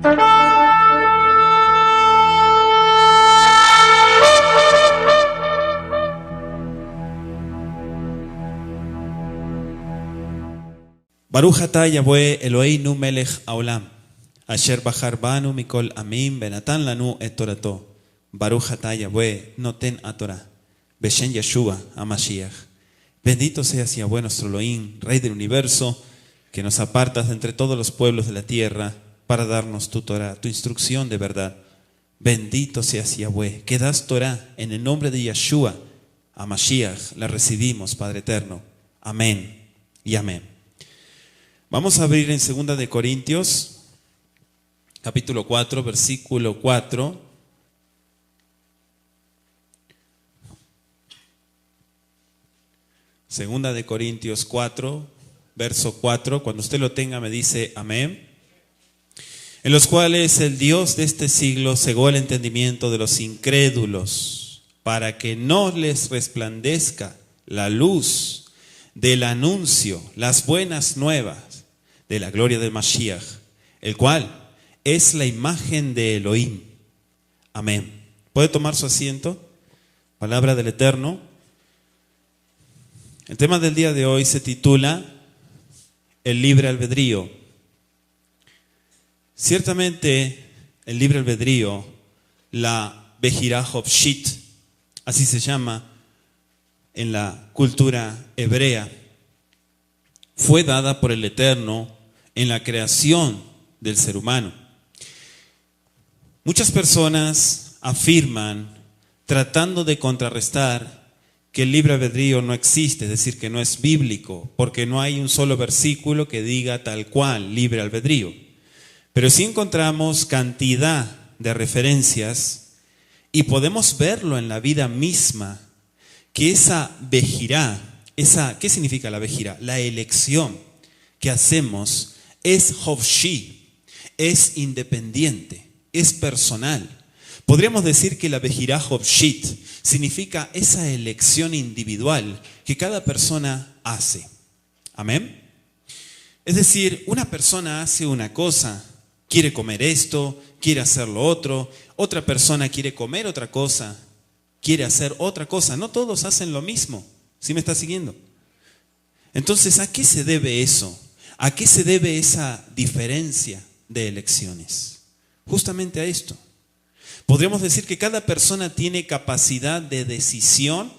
Baruch atah Yahweh Eloheinu melech haolam, asher bachar banu mikol amim benatan lanu et torato. Baruch atah Yahweh noten atorah, beshen Yeshua HaMashiach. Bendito seas Yahweh nuestro Elohim, Rey del universo, que nos apartas de entre todos los pueblos de la tierra para darnos tu Torah, tu instrucción de verdad. Bendito seas Yahweh, que das Torah en el nombre de Yeshua HaMashiach. La recibimos, Padre eterno. Amén y amén. Vamos a abrir en 2 de Corintios, capítulo 4, versículo 4. Segunda de Corintios 4, verso 4. Cuando usted lo tenga me dice amén. En los cuales el Dios de este siglo cegó el entendimiento de los incrédulos, para que no les resplandezca la luz del anuncio, las buenas nuevas de la gloria del Mashiach, el cual es la imagen de Elohim. Amén. ¿Puede tomar su asiento? Palabra del Eterno. El tema del día de hoy se titula el libre albedrío. Ciertamente el libre albedrío, la Bejirá Hofshit, así se llama en la cultura hebrea, fue dada por el Eterno en la creación del ser humano. Muchas personas afirman, tratando de contrarrestar, que el libre albedrío no existe, es decir, que no es bíblico, porque no hay un solo versículo que diga tal cual libre albedrío. Pero sí encontramos cantidad de referencias y podemos verlo en la vida misma, que esa bejirá, ¿qué significa la bejirá? La elección que hacemos es hofshi, es independiente, es personal. Podríamos decir que la bejirá hofshit significa esa elección individual que cada persona hace. Amén. Es decir, una persona hace una cosa, quiere comer esto, quiere hacer lo otro, otra persona quiere comer otra cosa, quiere hacer otra cosa. No todos hacen lo mismo. ¿Sí me está siguiendo? Entonces, ¿a qué se debe eso? ¿A qué se debe esa diferencia de elecciones? Justamente a esto. Podríamos decir que cada persona tiene capacidad de decisión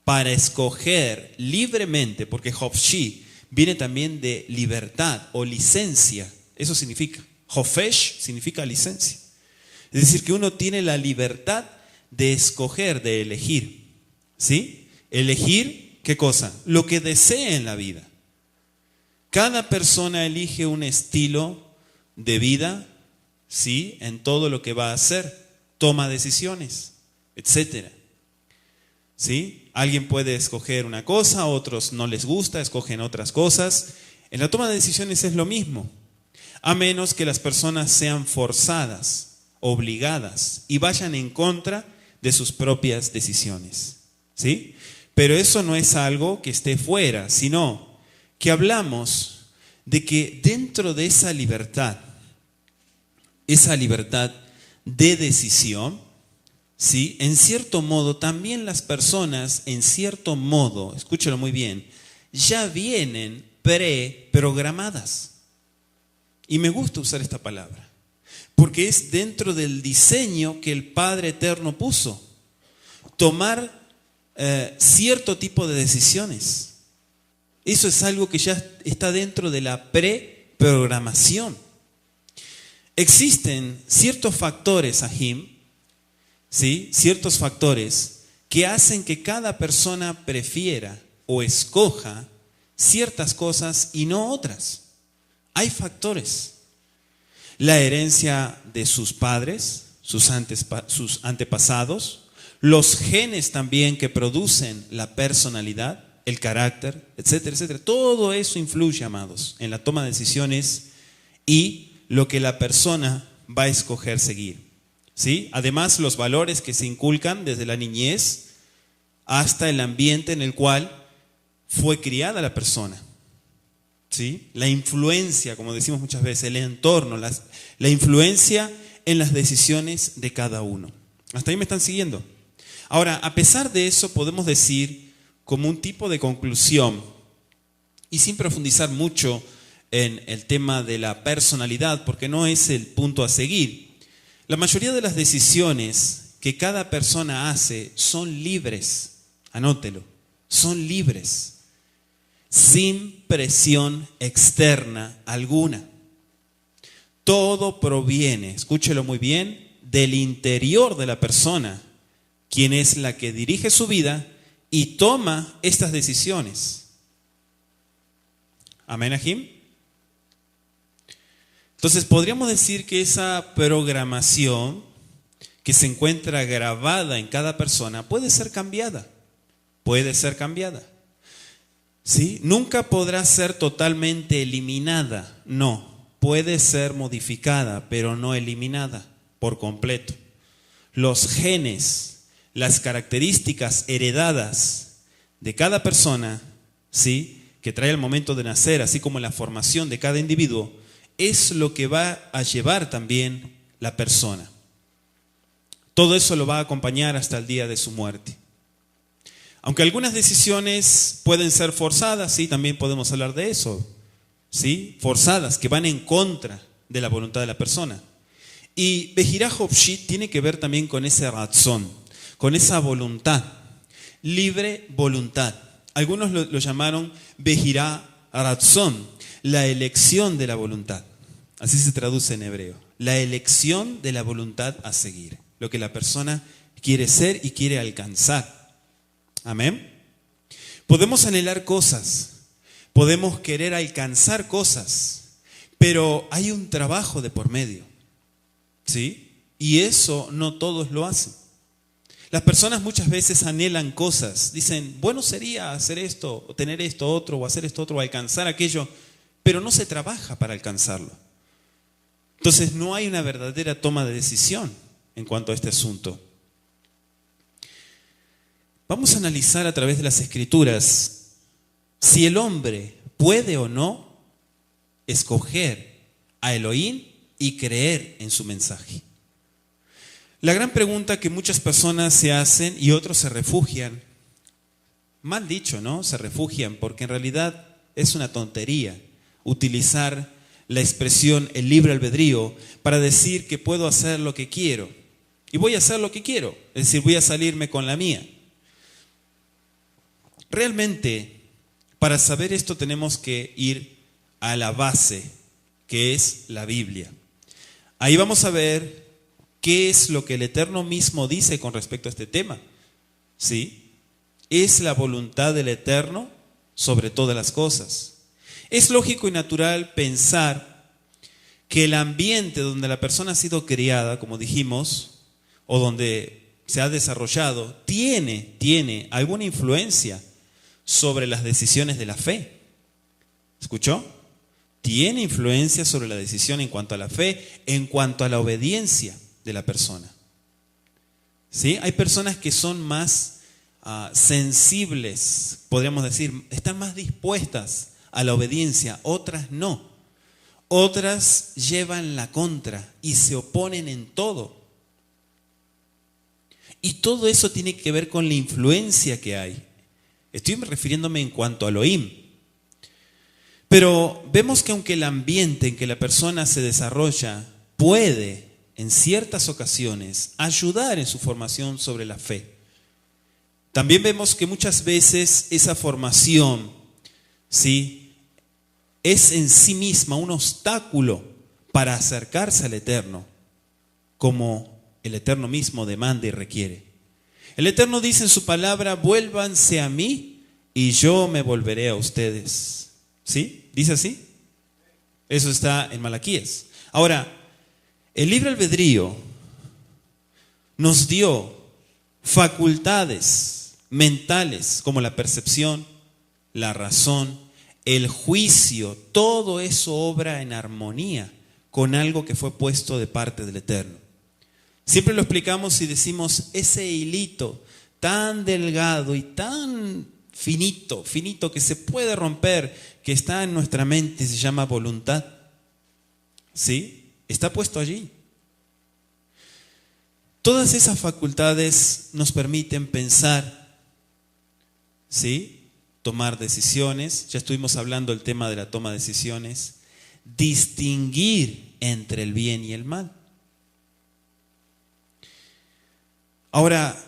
para escoger libremente, porque Hofshi viene también de libertad o licencia. Eso significa. Hofesh significa licencia. Es decir, que uno tiene la libertad de escoger, de elegir. ¿Sí? Elegir, ¿qué cosa? Lo que desee en la vida. Cada persona elige un estilo de vida, ¿sí? En todo lo que va a hacer, toma decisiones, etc. ¿Sí? Alguien puede escoger una cosa, otros no les gusta, escogen otras cosas. En la toma de decisiones es lo mismo, a menos que las personas sean forzadas, obligadas y vayan en contra de sus propias decisiones. ¿Sí? Pero eso no es algo que esté fuera, sino que hablamos de que dentro de esa libertad de decisión, ¿sí? En cierto modo, también las personas, en cierto modo, escúchalo muy bien, ya vienen preprogramadas. Y me gusta usar esta palabra, porque es dentro del diseño que el Padre Eterno puso. Tomar cierto tipo de decisiones. Eso es algo que ya está dentro de la preprogramación. Existen ciertos factores, Ahim, ¿sí? Ciertos factores que hacen que cada persona prefiera o escoja ciertas cosas y no otras. Hay factores. La herencia de sus padres, sus antepasados, los genes también que producen la personalidad, el carácter, etcétera, etcétera. Todo eso influye, amados, en la toma de decisiones y lo que la persona va a escoger seguir. ¿Sí? Además, los valores que se inculcan desde la niñez hasta el ambiente en el cual fue criada la persona. ¿sí? La influencia, como decimos muchas veces, el entorno, la influencia en las decisiones de cada uno. ¿Hasta ahí me están siguiendo? Ahora, a pesar de eso, podemos decir como un tipo de conclusión, y sin profundizar mucho en el tema de la personalidad, porque no es el punto a seguir, la mayoría de las decisiones que cada persona hace son libres, anótelo, son libres, sin presión externa alguna. Todo proviene, escúchelo muy bien, del interior de la persona, quien es la que dirige su vida y toma estas decisiones. Amén, Ajim. Entonces podríamos decir que esa programación que se encuentra grabada en cada persona puede ser cambiada. Puede ser cambiada. ¿Sí? Nunca podrá ser totalmente eliminada. No, puede ser modificada, pero no eliminada por completo. Los genes, las características heredadas de cada persona, ¿sí?, que trae al momento de nacer, así como la formación de cada individuo, es lo que va a llevar también la persona. Todo eso lo va a acompañar hasta el día de su muerte. Aunque algunas decisiones pueden ser forzadas, sí, también podemos hablar de eso, ¿sí? Forzadas, que van en contra de la voluntad de la persona. Y Bejirá Hofshi tiene que ver también con ese razón, con esa voluntad, libre voluntad. Algunos lo llamaron Bejirá Ratzon, la elección de la voluntad. Así se traduce en hebreo. La elección de la voluntad a seguir. Lo que la persona quiere ser y quiere alcanzar. Amén. Podemos anhelar cosas, podemos querer alcanzar cosas, pero hay un trabajo de por medio, ¿sí? Y eso no todos lo hacen. Las personas muchas veces anhelan cosas, dicen, bueno sería hacer esto, o tener esto otro, o hacer esto otro, o alcanzar aquello, pero no se trabaja para alcanzarlo. Entonces no hay una verdadera toma de decisión en cuanto a este asunto. Vamos a analizar a través de las Escrituras si el hombre puede o no escoger a Elohim y creer en su mensaje. La gran pregunta que muchas personas se hacen y otros se refugian, mal dicho, ¿no? Se refugian porque en realidad es una tontería utilizar la expresión el libre albedrío para decir que puedo hacer lo que quiero y voy a hacer lo que quiero, es decir, voy a salirme con la mía. Realmente, para saber esto tenemos que ir a la base, que es la Biblia. Ahí vamos a ver qué es lo que el Eterno mismo dice con respecto a este tema. ¿Sí? Es la voluntad del Eterno sobre todas las cosas. Es lógico y natural pensar que el ambiente donde la persona ha sido criada, como dijimos, o donde se ha desarrollado, tiene alguna influencia sobre las decisiones de la fe. ¿Escuchó? Tiene influencia sobre la decisión en cuanto a la fe, en cuanto a la obediencia de la persona. ¿Sí? Hay personas que son más sensibles, podríamos decir, están más dispuestas a la obediencia, otras no. Otras llevan la contra y se oponen en todo. Y todo eso tiene que ver con la influencia que hay. Estoy refiriéndome en cuanto a Elohim. Pero vemos que aunque el ambiente en que la persona se desarrolla puede, en ciertas ocasiones, ayudar en su formación sobre la fe, también vemos que muchas veces esa formación, ¿sí?, es en sí misma un obstáculo para acercarse al Eterno, como el Eterno mismo demanda y requiere. El Eterno dice en su palabra, vuélvanse a mí y yo me volveré a ustedes. ¿Sí? ¿Dice así? Eso está en Malaquías. Ahora, el libre albedrío nos dio facultades mentales como la percepción, la razón, el juicio. Todo eso obra en armonía con algo que fue puesto de parte del Eterno. Siempre lo explicamos y decimos, ese hilito tan delgado y tan finito, finito, que se puede romper, que está en nuestra mente, se llama voluntad. ¿Sí? Está puesto allí. Todas esas facultades nos permiten pensar, ¿sí? Tomar decisiones. Ya estuvimos hablando del tema de la toma de decisiones. Distinguir entre el bien y el mal. Ahora,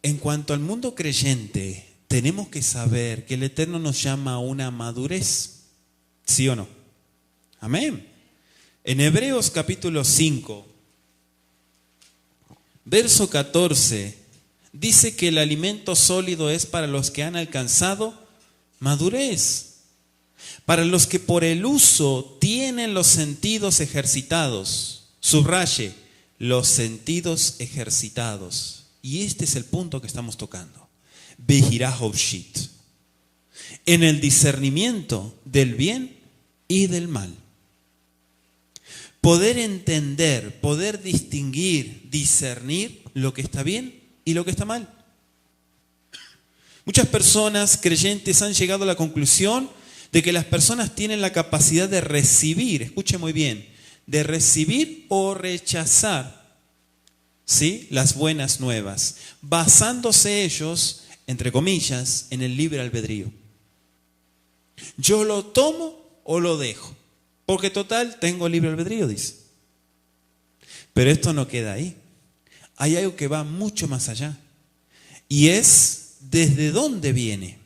en cuanto al mundo creyente, tenemos que saber que el Eterno nos llama a una madurez. ¿Sí o no? Amén. En Hebreos capítulo 5, verso 14, dice que el alimento sólido es para los que han alcanzado madurez, para los que por el uso tienen los sentidos ejercitados. Subraye, los sentidos ejercitados. Y este es el punto que estamos tocando. Behirah Hofshit. En el discernimiento del bien y del mal. Poder entender, poder distinguir, discernir lo que está bien y lo que está mal. Muchas personas creyentes han llegado a la conclusión de que las personas tienen la capacidad de recibir, escuche muy bien, de recibir o rechazar, ¿sí?, las buenas nuevas, basándose ellos, entre comillas, en el libre albedrío. Yo lo tomo o lo dejo, porque total tengo libre albedrío, dice. Pero esto no queda ahí. Hay algo que va mucho más allá. Y es desde dónde viene.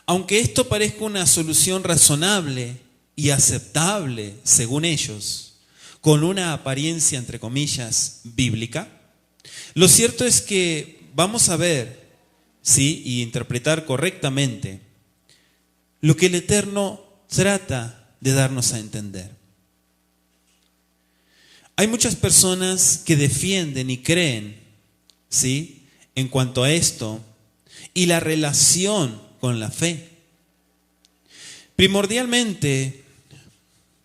Aunque esto parezca una solución razonable y aceptable, según ellos, con una apariencia, entre comillas, bíblica, lo cierto es que vamos a ver, sí, y interpretar correctamente lo que el Eterno trata de darnos a entender. Hay muchas personas que defienden y creen, ¿sí?, en cuanto a esto y la relación con la fe. Primordialmente,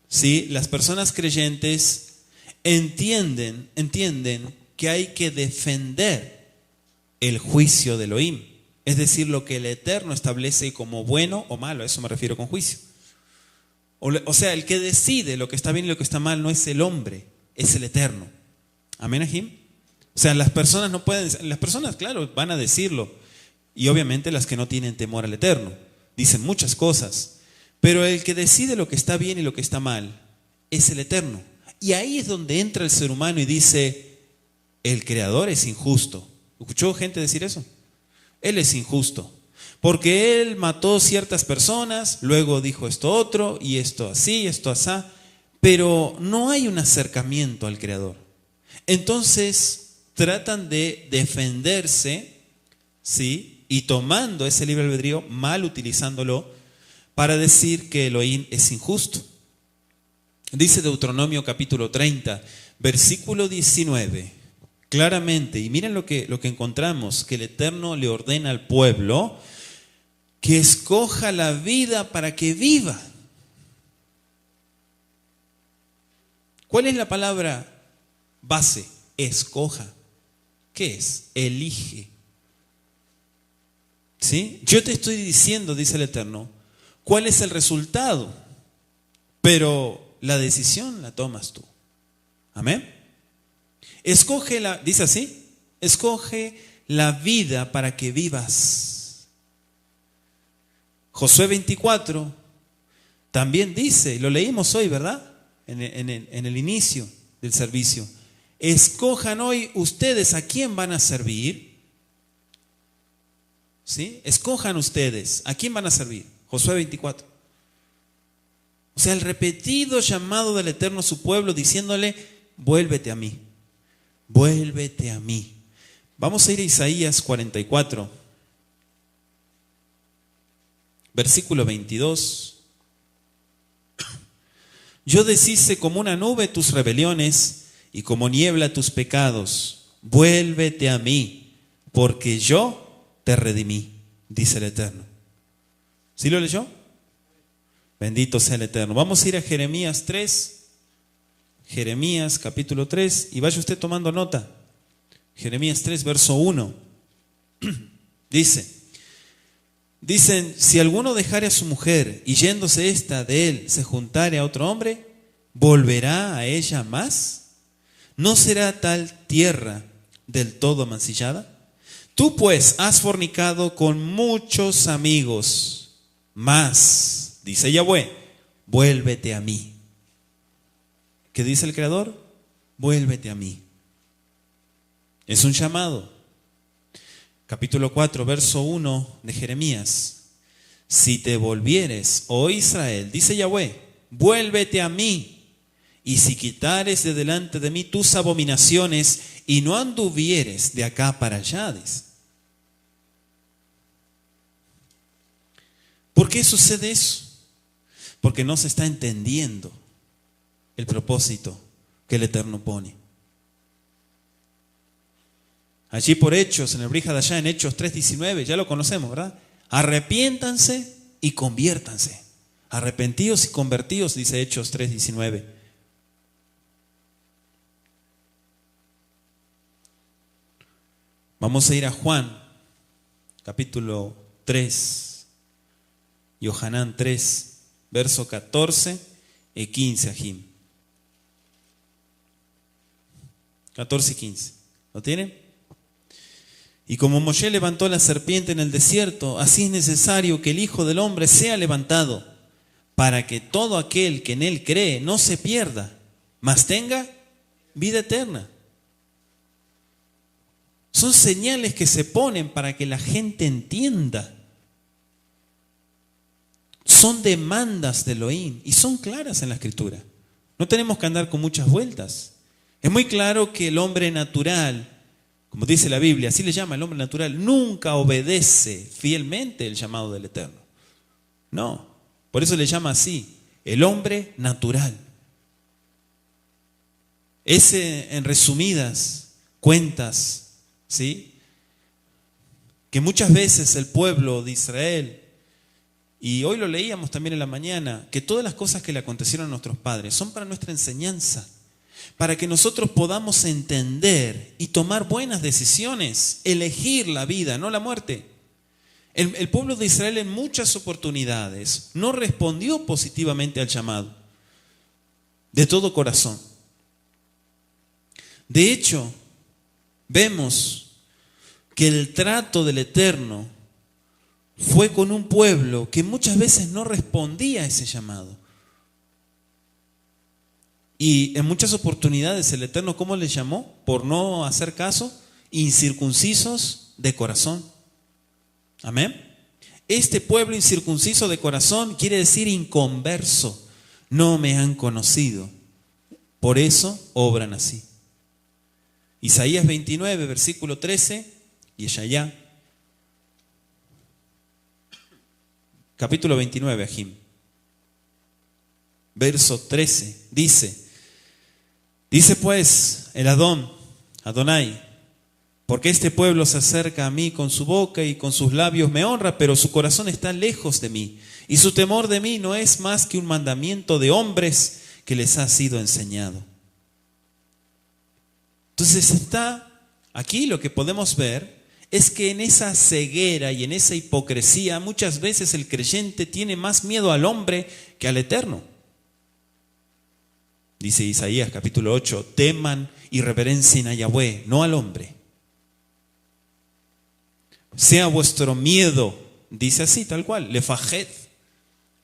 ¿sí?, las personas creyentes entienden que hay que defender el juicio de Elohim. Es decir, lo que el Eterno establece como bueno o malo, a eso me refiero con juicio. O sea, el que decide lo que está bien y lo que está mal no es el hombre, es el Eterno. Amén, Ajim. O sea, las personas no pueden, las personas, claro, van a decirlo. Y obviamente las que no tienen temor al Eterno. Dicen muchas cosas. Pero el que decide lo que está bien y lo que está mal es el Eterno. Y ahí es donde entra el ser humano y dice, el Creador es injusto. ¿Escuchó gente decir eso? Él es injusto, porque Él mató ciertas personas, luego dijo esto otro, y esto así, esto asá, pero no hay un acercamiento al Creador. Entonces tratan de defenderse, ¿sí?, y tomando ese libre albedrío, mal utilizándolo, para decir que Elohim es injusto. Dice Deuteronomio capítulo 30, versículo 19, claramente, y miren lo que encontramos, que el Eterno le ordena al pueblo que escoja la vida para que viva. ¿Cuál es la palabra base? Escoja. ¿Qué es? Elige. ¿Sí? Yo te estoy diciendo, dice el Eterno, cuál es el resultado, pero la decisión la tomas tú. Amén. Escoge dice así, escoge la vida para que vivas. Josué 24 también dice, lo leímos hoy, ¿verdad? En el inicio del servicio. Escojan hoy ustedes a quién van a servir. ¿Sí? Escojan ustedes a quién van a servir. Josué 24. O sea, el repetido llamado del Eterno a su pueblo diciéndole, vuélvete a mí. Vuélvete a mí. Vamos a ir a Isaías 44, versículo 22. Yo deshice como una nube tus rebeliones y como niebla tus pecados. Vuélvete a mí, porque yo te redimí, dice el Eterno. ¿Sí lo leyó? Bendito sea el Eterno. Vamos a ir a Jeremías 3. Jeremías capítulo 3, y vaya usted tomando nota. Jeremías 3, verso 1. Dicen, si alguno dejare a su mujer y yéndose ésta de él se juntare a otro hombre, ¿volverá a ella más? ¿No será tal tierra del todo mancillada? Tú pues has fornicado con muchos amigos, mas, dice Yahweh, vuélvete a mí. ¿Qué dice el Creador? Vuélvete a mí. Es un llamado. Capítulo 4, verso 1 de Jeremías. Si te volvieres, oh Israel, dice Yahweh, vuélvete a mí. Y si quitares de delante de mí tus abominaciones y no anduvieres de acá para allá. ¿Por qué sucede eso? Porque no se está entendiendo el propósito que el Eterno pone. Allí por Hechos, en el Brit Hadashah, en Hechos 3:19, ya lo conocemos, ¿verdad? Arrepiéntanse y conviértanse. Arrepentidos y convertidos, dice Hechos 3:19. Vamos a ir a Juan, capítulo 3, Yohanan 3, verso 14 y 15, Ajim. 14 y 15. ¿Lo tienen? Y como Moshe levantó la serpiente en el desierto, así es necesario que el Hijo del Hombre sea levantado, para que todo aquel que en él cree no se pierda, mas tenga vida eterna. Son señales que se ponen para que la gente entienda. Son demandas de Elohim y son claras en la Escritura. No tenemos que andar con muchas vueltas. Es muy claro que el hombre natural, como dice la Biblia, así le llama el hombre natural, nunca obedece fielmente el llamado del Eterno. No, por eso le llama así, el hombre natural. Ese, en resumidas cuentas, ¿sí?, que muchas veces el pueblo de Israel, y hoy lo leíamos también en la mañana, que todas las cosas que le acontecieron a nuestros padres son para nuestra enseñanza, para que nosotros podamos entender y tomar buenas decisiones, elegir la vida, no la muerte. El pueblo de Israel en muchas oportunidades no respondió positivamente al llamado, de todo corazón. De hecho, vemos que el trato del Eterno fue con un pueblo que muchas veces no respondía a ese llamado. Y en muchas oportunidades el Eterno, ¿cómo les llamó? Por no hacer caso, incircuncisos de corazón. Amén. Este pueblo incircunciso de corazón quiere decir inconverso. No me han conocido. Por eso obran así. Isaías 29, versículo 13, y Yeshayá, capítulo 29, Ajim, verso 13, dice pues el Adonai, porque este pueblo se acerca a mí con su boca y con sus labios me honra, pero su corazón está lejos de mí, y su temor de mí no es más que un mandamiento de hombres que les ha sido enseñado. Entonces aquí lo que podemos ver es que en esa ceguera y en esa hipocresía muchas veces el creyente tiene más miedo al hombre que al Eterno. Dice Isaías capítulo 8, teman y reverencien a Yahweh, no al hombre. Sea vuestro miedo, dice así tal cual, lefajed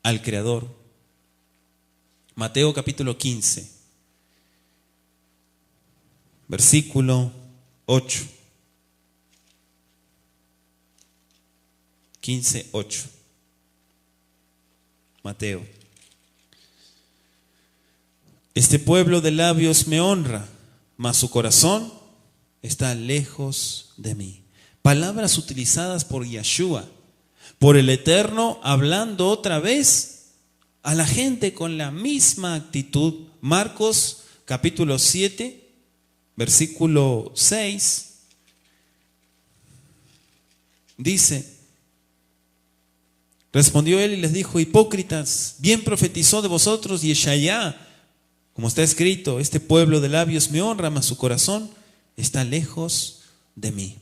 al Creador. Mateo capítulo 15, versículo 8. 15, 8. Mateo. Este pueblo de labios me honra, mas su corazón está lejos de mí. Palabras utilizadas por Yeshua, por el Eterno, hablando otra vez a la gente con la misma actitud. Marcos capítulo 7, versículo 6, dice: respondió él y les dijo: hipócritas, bien profetizó de vosotros Yeshayá, como está escrito, este pueblo de labios me honra, mas su corazón está lejos de mí.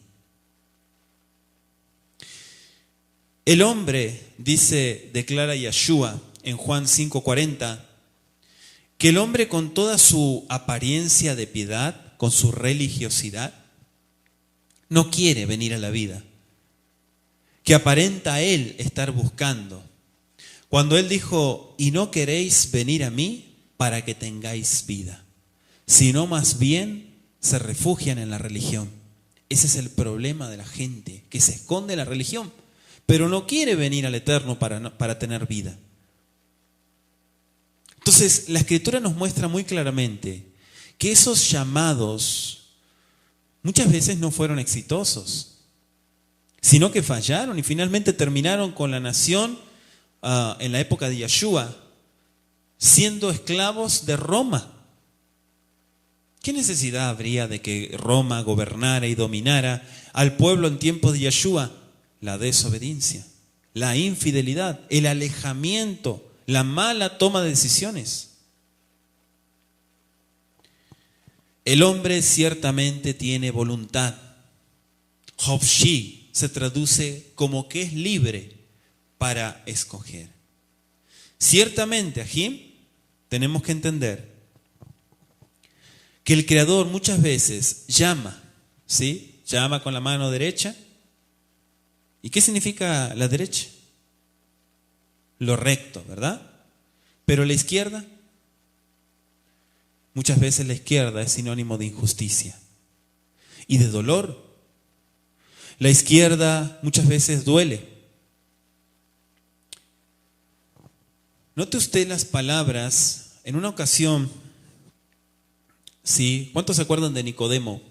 El hombre, declara Yeshua en Juan 5:40, que el hombre con toda su apariencia de piedad, con su religiosidad, no quiere venir a la vida, que aparenta él estar buscando. Cuando él dijo, y no queréis venir a mí para que tengáis vida, sino más bien se refugian en la religión. Ese es el problema de la gente, que se esconde en la religión, pero no quiere venir al Eterno para tener vida. Entonces, la Escritura nos muestra muy claramente que esos llamados muchas veces no fueron exitosos, sino que fallaron y finalmente terminaron con la nación en la época de Yeshua siendo esclavos de Roma. ¿Qué necesidad habría de que Roma gobernara y dominara al pueblo en tiempos de Yeshua? La desobediencia, la infidelidad, el alejamiento, la mala toma de decisiones. El hombre ciertamente tiene voluntad. Hofshi se traduce como que es libre para escoger. Ciertamente, Ajim, tenemos que entender que el Creador muchas veces llama, ¿sí? Llama con la mano derecha. ¿Y qué significa la derecha? Lo recto, ¿verdad? Pero la izquierda, muchas veces la izquierda es sinónimo de injusticia y de dolor. La izquierda muchas veces duele. Note usted las palabras. En una ocasión, ¿sí? ¿Cuántos se acuerdan de Nicodemo?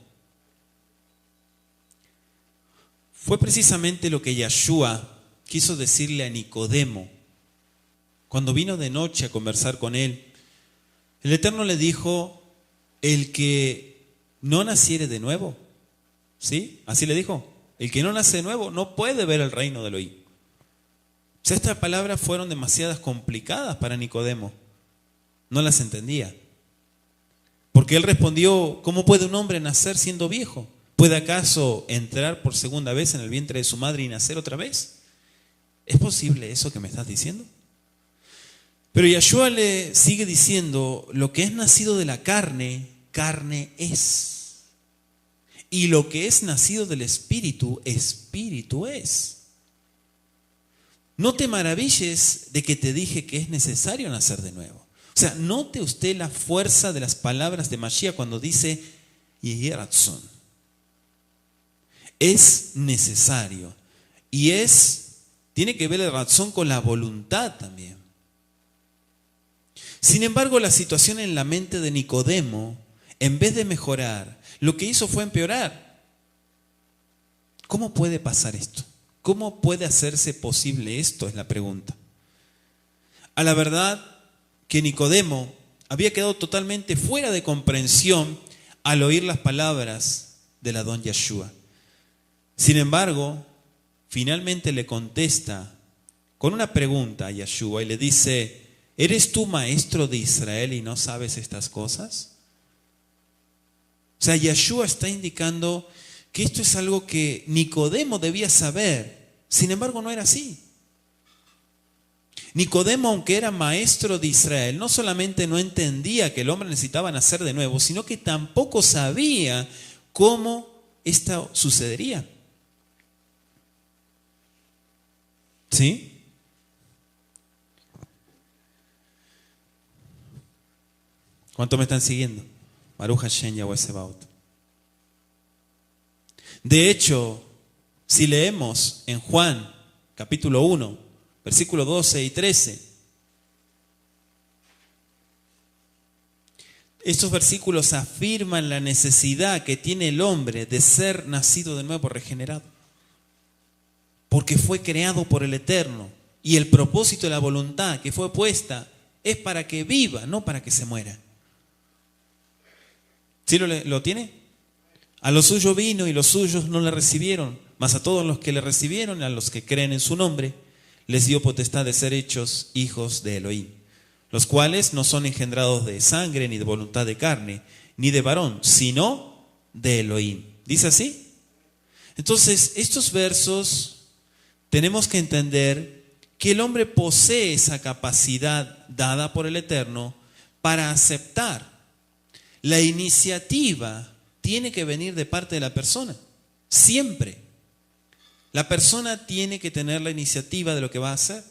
Fue precisamente lo que Yeshua quiso decirle a Nicodemo cuando vino de noche a conversar con él. El Eterno le dijo, el que no naciere de nuevo, ¿sí? Así le dijo, el que no nace de nuevo no puede ver el reino de Elohim. O sea, estas palabras fueron demasiadas complicadas para Nicodemo. No las entendía. Porque él respondió, ¿cómo puede un hombre nacer siendo viejo? ¿Puede acaso entrar por segunda vez en el vientre de su madre y nacer otra vez? ¿Es posible eso que me estás diciendo? Pero Yeshua le sigue diciendo, lo que es nacido de la carne, carne es. Y lo que es nacido del Espíritu, Espíritu es. No te maravilles de que te dije que es necesario nacer de nuevo. O sea, note usted la fuerza de las palabras de Mashiach cuando dice Yehi Ratzon. Es necesario. Y tiene que ver el razón con la voluntad también. Sin embargo, la situación en la mente de Nicodemo, en vez de mejorar, lo que hizo fue empeorar. ¿Cómo puede pasar esto? ¿Cómo puede hacerse posible esto? Es la pregunta. A la verdad que Nicodemo había quedado totalmente fuera de comprensión al oír las palabras del Adón Yeshua. Sin embargo, finalmente le contesta con una pregunta a Yeshua y le dice, ¿eres tú maestro de Israel y no sabes estas cosas? O sea, Yeshua está indicando que esto es algo que Nicodemo debía saber. Sin embargo, no era así. Nicodemo, aunque era maestro de Israel, no solamente no entendía que el hombre necesitaba nacer de nuevo, sino que tampoco sabía cómo esto sucedería. ¿Sí? ¿Cuánto me están siguiendo? Baruch Hashem Yahweh Sebaot. De hecho, si leemos en Juan, capítulo 1, versículos 12 y 13, estos versículos afirman la necesidad que tiene el hombre de ser nacido de nuevo, regenerado. Porque fue creado por el Eterno. Y el propósito de la voluntad que fue puesta es para que viva, no para que se muera. ¿Sí lo tiene? A los suyos vino y los suyos no le recibieron. Mas a todos los que le recibieron, a los que creen en su nombre, les dio potestad de ser hechos hijos de Elohim. Los cuales no son engendrados de sangre, ni de voluntad de carne, ni de varón, sino de Elohim. ¿Dice así? Entonces, estos versos tenemos que entender que el hombre posee esa capacidad dada por el Eterno para aceptar. La iniciativa tiene que venir de parte de la persona, siempre. La persona tiene que tener la iniciativa de lo que va a hacer.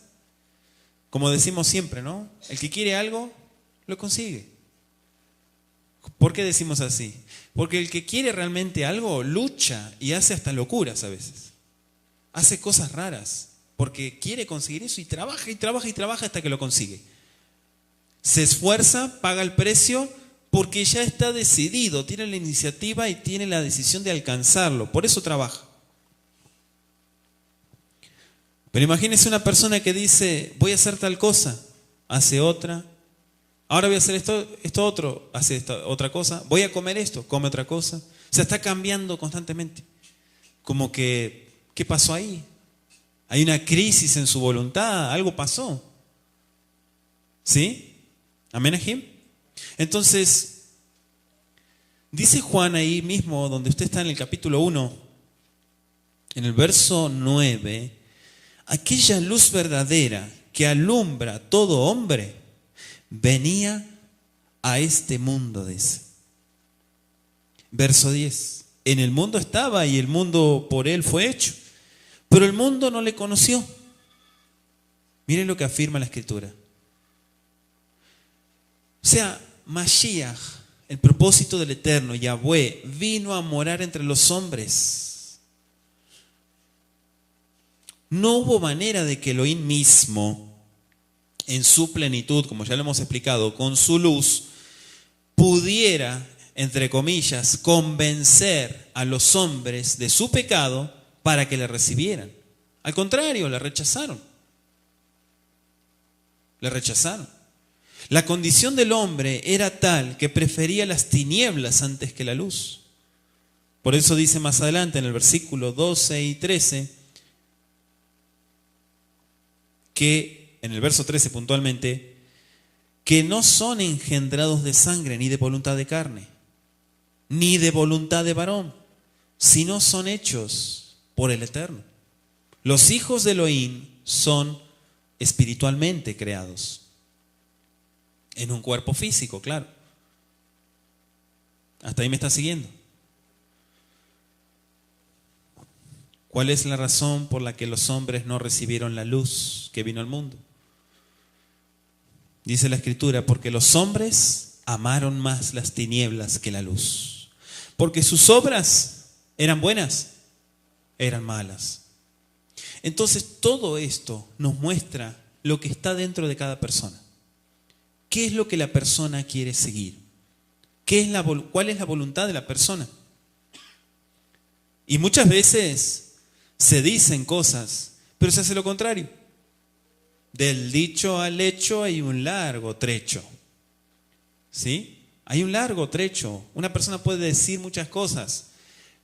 Como decimos siempre, ¿no? El que quiere algo, lo consigue. ¿Por qué decimos así? Porque el que quiere realmente algo, lucha y hace hasta locuras a veces. Hace cosas raras, porque quiere conseguir eso y trabaja y trabaja y trabaja hasta que lo consigue. Se esfuerza, paga el precio, porque ya está decidido, tiene la iniciativa y tiene la decisión de alcanzarlo. Por eso trabaja. Pero imagínese una persona que dice, voy a hacer tal cosa, hace otra. Ahora voy a hacer esto otro, hace esta otra cosa. Voy a comer esto, come otra cosa. O sea, está cambiando constantemente. Como que, ¿qué pasó ahí? Hay una crisis en su voluntad, algo pasó. ¿Sí? ¿Amén, Ajim? Entonces, dice Juan ahí mismo, donde usted está en el capítulo 1, en el verso 9, aquella luz verdadera que alumbra a todo hombre, venía a este mundo, dice. Verso 10, en el mundo estaba y el mundo por él fue hecho, pero el mundo no le conoció. Miren lo que afirma la Escritura. O sea, Mashiach, el propósito del Eterno, Yahweh, vino a morar entre los hombres. No hubo manera de que Elohim mismo, en su plenitud, como ya lo hemos explicado, con su luz, pudiera, entre comillas, convencer a los hombres de su pecado para que le recibieran. Al contrario, le rechazaron. Le rechazaron. La condición del hombre era tal que prefería las tinieblas antes que la luz. Por eso dice más adelante en el versículo 12 y 13, que en el verso 13 puntualmente, que no son engendrados de sangre ni de voluntad de carne, ni de voluntad de varón, sino son hechos por el Eterno. Los hijos de Elohim son espiritualmente creados. En un cuerpo físico, claro. Hasta ahí me está siguiendo. ¿Cuál es la razón por la que los hombres no recibieron la luz que vino al mundo? Dice la Escritura, porque los hombres amaron más las tinieblas que la luz. Porque sus obras eran buenas, eran malas. Entonces todo esto nos muestra lo que está dentro de cada persona. ¿Qué es lo que la persona quiere seguir? ¿Cuál es la voluntad de la persona? Y muchas veces se dicen cosas, pero se hace lo contrario. Del dicho al hecho hay un largo trecho. ¿Sí? Hay un largo trecho. Una persona puede decir muchas cosas,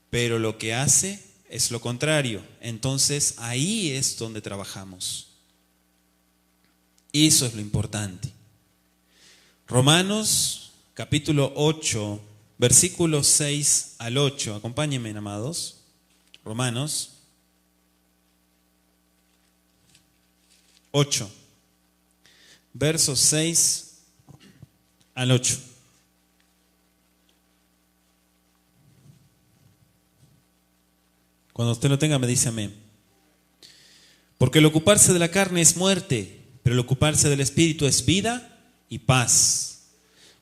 pero lo que hace es lo contrario. Entonces ahí es donde trabajamos. Eso es lo importante. Romanos capítulo 8, versículos 6 al 8. Acompáñenme, amados. Romanos 8, versos 6 al 8. Cuando usted lo tenga me dice amén. Porque el ocuparse de la carne es muerte, pero el ocuparse del Espíritu es vida y paz.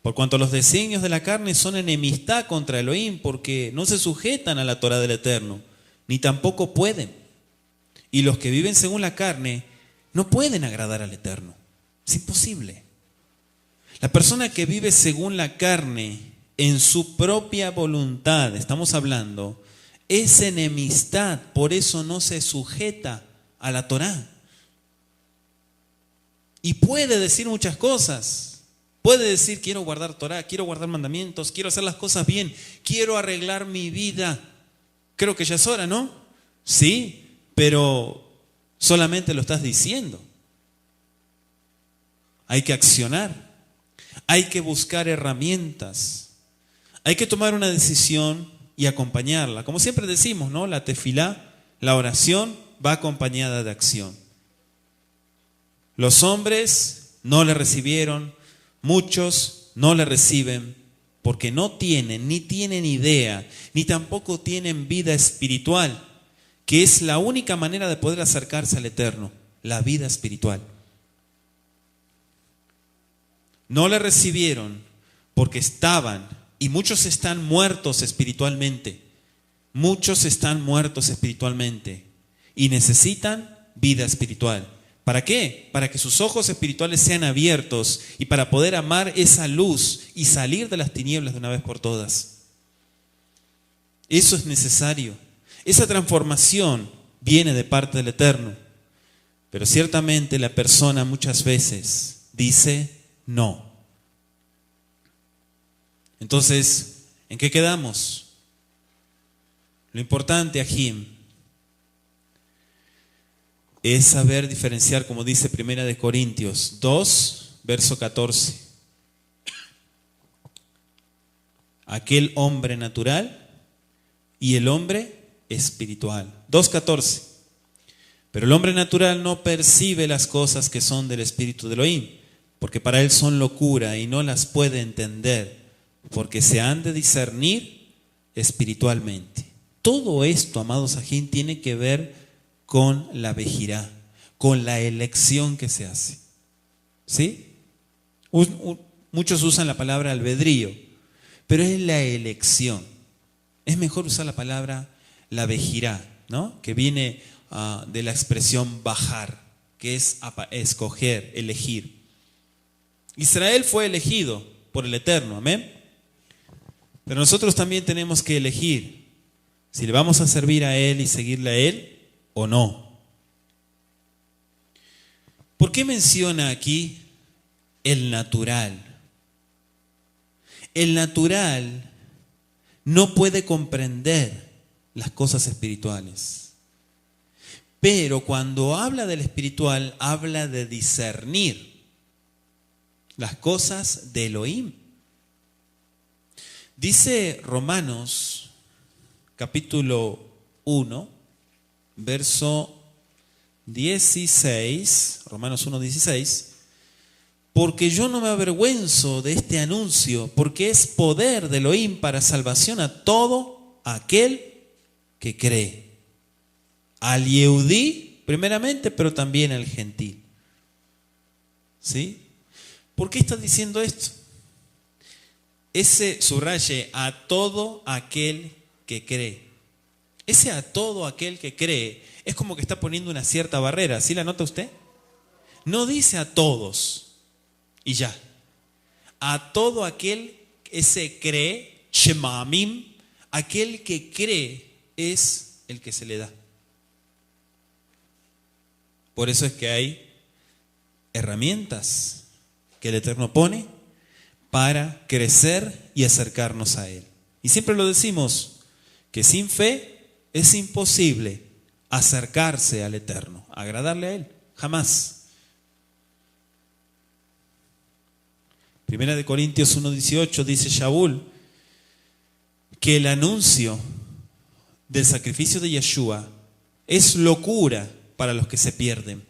Por cuanto los designios de la carne son enemistad contra Elohim, porque no se sujetan a la Torah del Eterno, ni tampoco pueden. Y los que viven según la carne no pueden agradar al Eterno. Es imposible. La persona que vive según la carne, en su propia voluntad, estamos hablando, es enemistad, por eso no se sujeta a la Torah. Y puede decir muchas cosas. Puede decir, quiero guardar Torah, quiero guardar mandamientos, quiero hacer las cosas bien, quiero arreglar mi vida. Creo que ya es hora, ¿no? Sí, pero solamente lo estás diciendo. Hay que accionar, hay que buscar herramientas, hay que tomar una decisión y acompañarla. Como siempre decimos, ¿no? La tefilá, la oración, va acompañada de acción. Los hombres no le recibieron, muchos no le reciben, porque no tienen, ni tienen idea, ni tampoco tienen vida espiritual, que es la única manera de poder acercarse al Eterno, la vida espiritual. No le recibieron porque estaban, y muchos están muertos espiritualmente, muchos están muertos espiritualmente y necesitan vida espiritual. ¿Para qué? Para que sus ojos espirituales sean abiertos y para poder amar esa luz y salir de las tinieblas de una vez por todas. Eso es necesario. Esa transformación viene de parte del Eterno. Pero ciertamente la persona muchas veces dice no. Entonces, ¿en qué quedamos? Lo importante, Ajim, es saber diferenciar, como dice 1 Corintios 2, verso 14. Aquel hombre natural y el hombre espiritual. 2:14. Pero el hombre natural no percibe las cosas que son del espíritu de Elohim, porque para él son locura y no las puede entender, porque se han de discernir espiritualmente. Todo esto, amados Ajín, tiene que ver con la vejirá, con la elección que se hace. ¿Sí? Muchos usan la palabra albedrío, pero es la elección. Es mejor usar la palabra la vejirá, ¿no? Que viene de la expresión bajar, que es escoger, elegir. Israel fue elegido por el Eterno, amén. Pero nosotros también tenemos que elegir si le vamos a servir a Él y seguirle a Él o no. ¿Por qué menciona aquí el natural? El natural no puede comprender las cosas espirituales. Pero cuando habla del espiritual, habla de discernir las cosas de Elohim. Dice Romanos capítulo 1, verso 16, Romanos 1, 16, porque yo no me avergüenzo de este anuncio, porque es poder de Elohim para salvación a todo aquel que cree. Al Yehudí, primeramente, pero también al gentil. ¿Sí? ¿Por qué está diciendo esto? Ese subraye a todo aquel que cree. Ese a todo aquel que cree es como que está poniendo una cierta barrera. ¿Sí la nota usted? No dice a todos y ya. A todo aquel, ese cree, shemamim, aquel que cree es el que se le da. Por eso es que hay herramientas que el Eterno pone para crecer y acercarnos a Él. Y siempre lo decimos, que sin fe es imposible acercarse al Eterno, agradarle a Él, jamás. 1 Corintios 1:18 dice Shaul que el anuncio del sacrificio de Yeshua es locura para los que se pierden.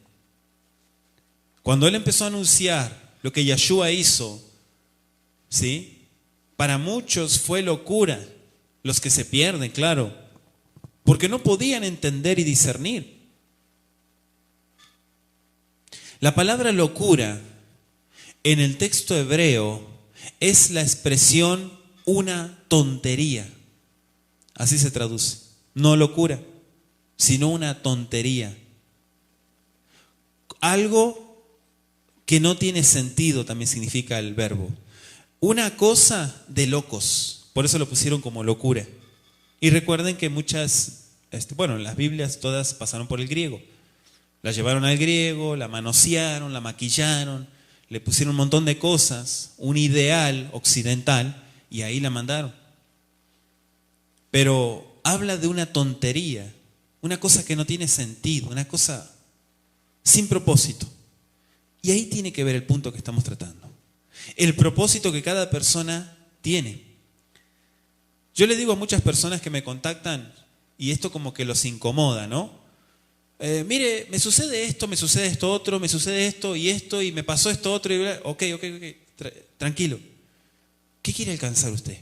Cuando él empezó a anunciar lo que Yeshua hizo, ¿sí? Para muchos fue locura, los que se pierden, claro, porque no podían entender y discernir. La palabra locura en el texto hebreo es la expresión una tontería. Así se traduce. No locura, sino una tontería. Algo que no tiene sentido también significa el verbo. Una cosa de locos. Por eso lo pusieron como locura. Y recuerden que muchas, las Biblias todas pasaron por el griego. La llevaron al griego, la manosearon, la maquillaron, le pusieron un montón de cosas, un ideal occidental, y ahí la mandaron. Pero habla de una tontería, una cosa que no tiene sentido, una cosa sin propósito. Y ahí tiene que ver el punto que estamos tratando. El propósito que cada persona tiene. Yo le digo a muchas personas que me contactan, y esto como que los incomoda, ¿no? mire, me sucede esto otro, me sucede esto, y me pasó esto otro. Ok, tranquilo. ¿Qué quiere alcanzar usted?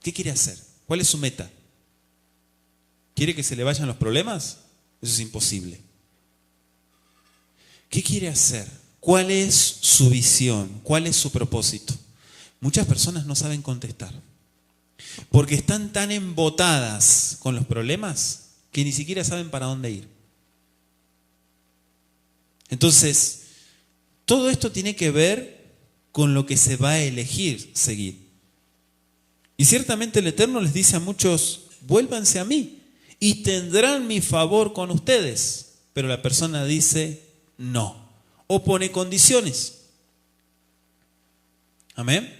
¿Qué quiere hacer? ¿Cuál es su meta? ¿Quiere que se le vayan los problemas? Eso es imposible. ¿Qué quiere hacer? ¿Cuál es su visión? ¿Cuál es su propósito? Muchas personas no saben contestar, porque están tan embotadas con los problemas que ni siquiera saben para dónde ir. Entonces, todo esto tiene que ver con lo que se va a elegir seguir. Y ciertamente el Eterno les dice a muchos, vuélvanse a mí y tendrán mi favor con ustedes. Pero la persona dice no, o pone condiciones. Amén.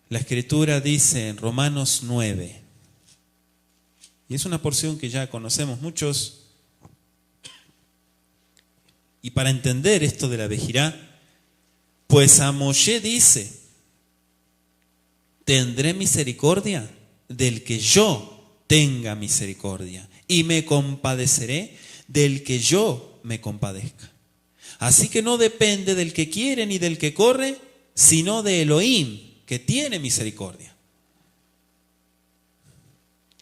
La Escritura dice en Romanos 9, y es una porción que ya conocemos muchos, y para entender esto de la vejirá, pues a Moshe dice, tendré misericordia del que yo tenga misericordia, y me compadeceré del que yo me compadezca. Así que no depende del que quiere ni del que corre, sino de Elohim, que tiene misericordia.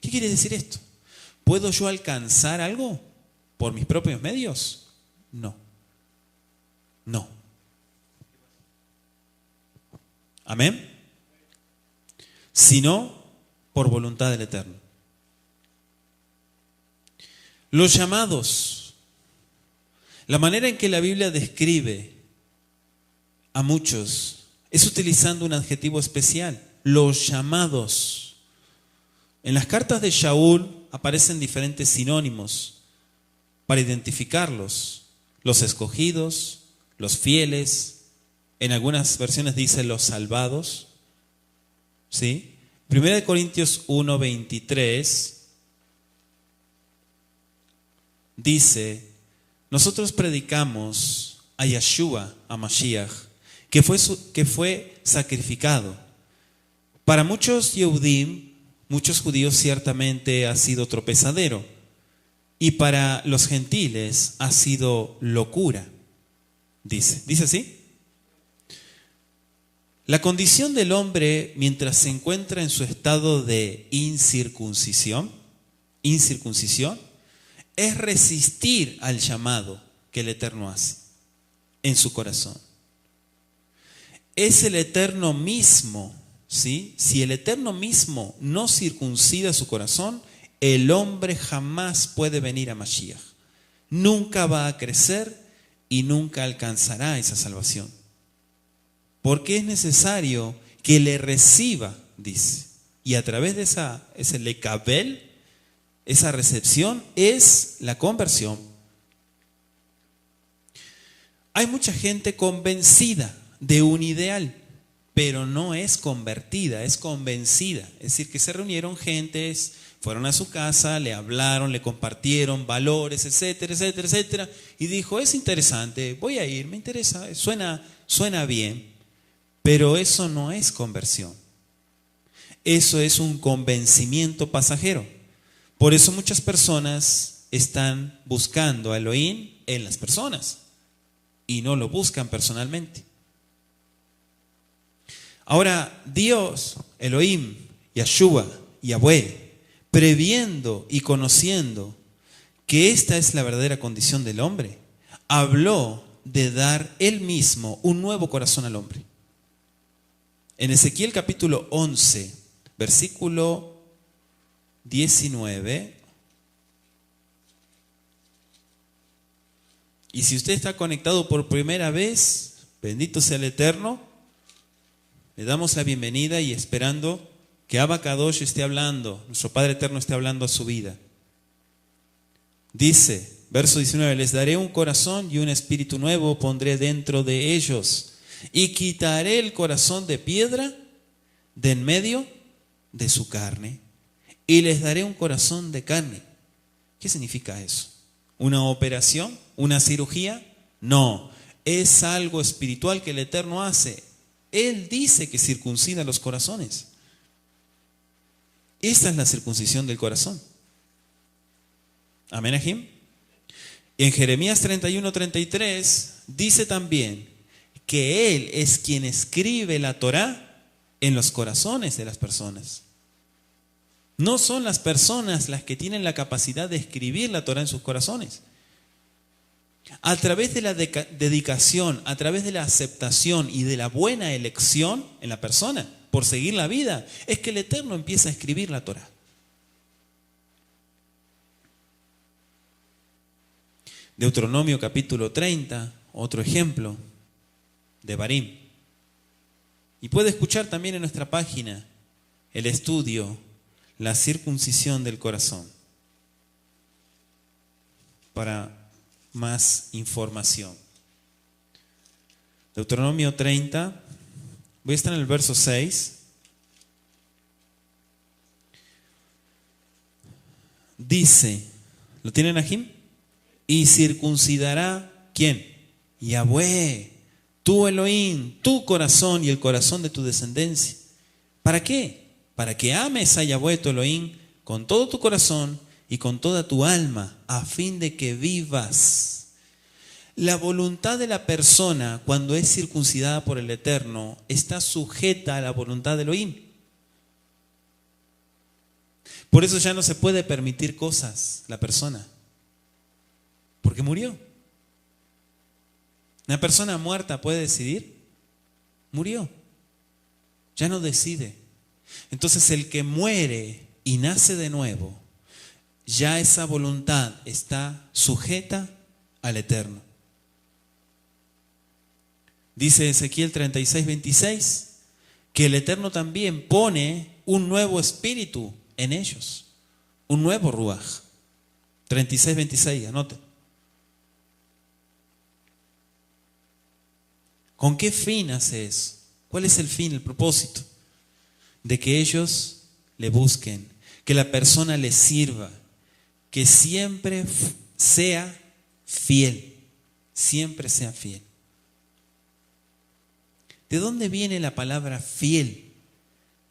¿Qué quiere decir esto? ¿Puedo yo alcanzar algo por mis propios medios? No. Amén. Sino por voluntad del Eterno. Los llamados. La manera en que la Biblia describe a muchos es utilizando un adjetivo especial, los llamados. En las cartas de Shaul aparecen diferentes sinónimos para identificarlos. Los escogidos, los fieles, en algunas versiones dice los salvados. ¿Sí? 1 Corintios 1:23 dice, nosotros predicamos a Yeshua, a Mashiach, que fue sacrificado. Para muchos Yehudim, muchos judíos ciertamente ha sido tropezadero, y para los gentiles ha sido locura, dice así. La condición del hombre mientras se encuentra en su estado de incircuncisión, es resistir al llamado que el Eterno hace en su corazón. Es el Eterno mismo, ¿sí? Si el Eterno mismo no circuncida su corazón, el hombre jamás puede venir a Mashiach. Nunca va a crecer y nunca alcanzará esa salvación. Porque es necesario que le reciba, dice. Y a través de ese lekabel, esa recepción, es la conversión. Hay mucha gente convencida de un ideal, pero no es convertida, es convencida. Es decir, que se reunieron gentes, fueron a su casa, le hablaron, le compartieron valores, etcétera, etcétera, etcétera. Y dijo, es interesante, voy a ir, me interesa, suena bien. Pero eso no es conversión. Eso es un convencimiento pasajero. Por eso muchas personas están buscando a Elohim en las personas y no lo buscan personalmente. Ahora, Dios, Elohim, Yeshua, Yahweh, previendo y conociendo que esta es la verdadera condición del hombre, habló de dar Él mismo un nuevo corazón al hombre. En Ezequiel capítulo 11, versículo 19. Y si usted está conectado por primera vez, bendito sea el Eterno, le damos la bienvenida y esperando que Abba Kadosh esté hablando, nuestro Padre Eterno esté hablando a su vida. Dice, verso 19, les daré un corazón y un espíritu nuevo pondré dentro de ellos. Y quitaré el corazón de piedra de en medio de su carne y les daré un corazón de carne. ¿Qué significa eso? ¿Una operación? ¿Una cirugía? No, es algo espiritual que el Eterno hace. Él dice que circuncida los corazones. Esta es la circuncisión del corazón. Amén, Ajim. Y en Jeremías 31:33 dice también que Él es quien escribe la Torá en los corazones de las personas. No son las personas las que tienen la capacidad de escribir la Torá en sus corazones. A través de la dedicación, a través de la aceptación y de la buena elección en la persona por seguir la vida, es que el Eterno empieza a escribir la Torá. Deuteronomio capítulo 30, otro ejemplo de Barim. Y puede escuchar también en nuestra página el estudio, la circuncisión del corazón, para más información. Deuteronomio 30, voy a estar en el verso 6. Dice, ¿lo tienen aquí? Y circuncidará, ¿quién? Yahweh, tu Elohim, tu corazón y el corazón de tu descendencia. ¿Para qué? Para que ames a Yahweh tu Elohim con todo tu corazón y con toda tu alma, a fin de que vivas. La voluntad de la persona, cuando es circuncidada por el Eterno, está sujeta a la voluntad de Elohim. Por eso ya no se puede permitir cosas la persona, porque murió. ¿Una persona muerta puede decidir? Murió. Ya no decide. Entonces el que muere y nace de nuevo, ya esa voluntad está sujeta al Eterno. Dice Ezequiel 36:26 que el Eterno también pone un nuevo espíritu en ellos, un nuevo ruaj. 36:26, anoten. ¿Con qué fin hace eso? ¿Cuál es el fin, el propósito? De que ellos le busquen, que la persona les sirva, que siempre sea fiel, siempre sea fiel. ¿De dónde viene la palabra fiel?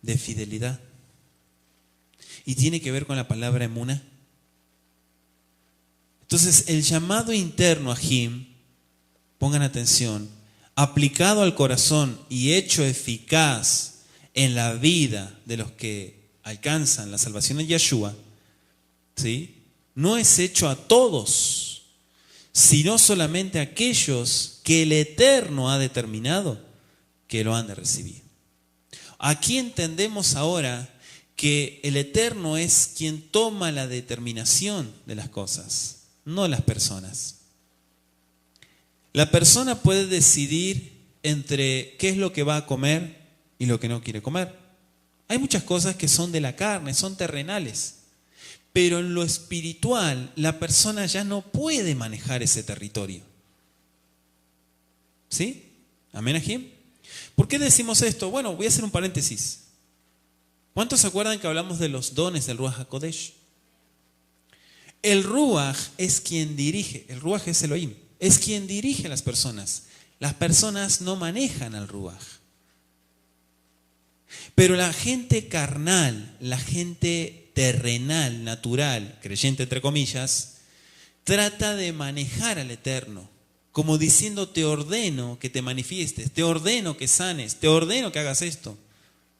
De fidelidad. Y tiene que ver con la palabra emuná. Entonces, el llamado interno a Jim, pongan atención, aplicado al corazón y hecho eficaz en la vida de los que alcanzan la salvación en Yeshua, ¿sí? No es hecho a todos, sino solamente a aquellos que el Eterno ha determinado que lo han de recibir. Aquí entendemos ahora que el Eterno es quien toma la determinación de las cosas, no las personas. La persona puede decidir entre qué es lo que va a comer y lo que no quiere comer. Hay muchas cosas que son de la carne, son terrenales. Pero en lo espiritual, la persona ya no puede manejar ese territorio. ¿Sí? ¿Amén, Ajim? ¿Por qué decimos esto? Bueno, voy a hacer un paréntesis. ¿Cuántos se acuerdan que hablamos de los dones del Ruach HaKodesh? El Ruach es quien dirige, el Ruach es Elohim, es quien dirige a las personas. Las personas no manejan al Ruach. Pero la gente carnal, la gente terrenal, natural, creyente entre comillas, trata de manejar al Eterno, como diciendo: te ordeno que te manifiestes, te ordeno que sanes, te ordeno que hagas esto.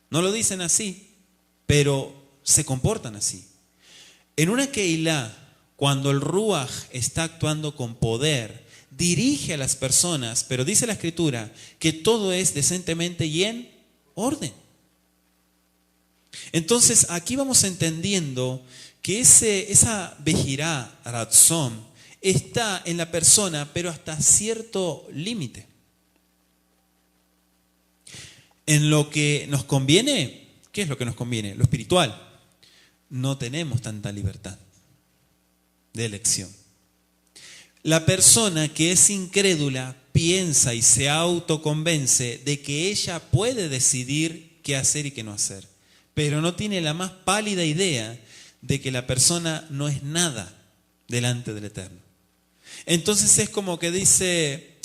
No lo dicen así, pero se comportan así. En una Keilah, cuando el Ruach está actuando con poder, dirige a las personas, pero dice la Escritura que todo es decentemente y en orden. Entonces aquí vamos entendiendo que esa Bejirá, Ratzón, está en la persona, pero hasta cierto límite. En lo que nos conviene, ¿qué es lo que nos conviene? Lo espiritual. No tenemos tanta libertad de elección. La persona que es incrédula piensa y se autoconvence de que ella puede decidir qué hacer y qué no hacer, pero no tiene la más pálida idea de que la persona no es nada delante del Eterno. Entonces es como que dice: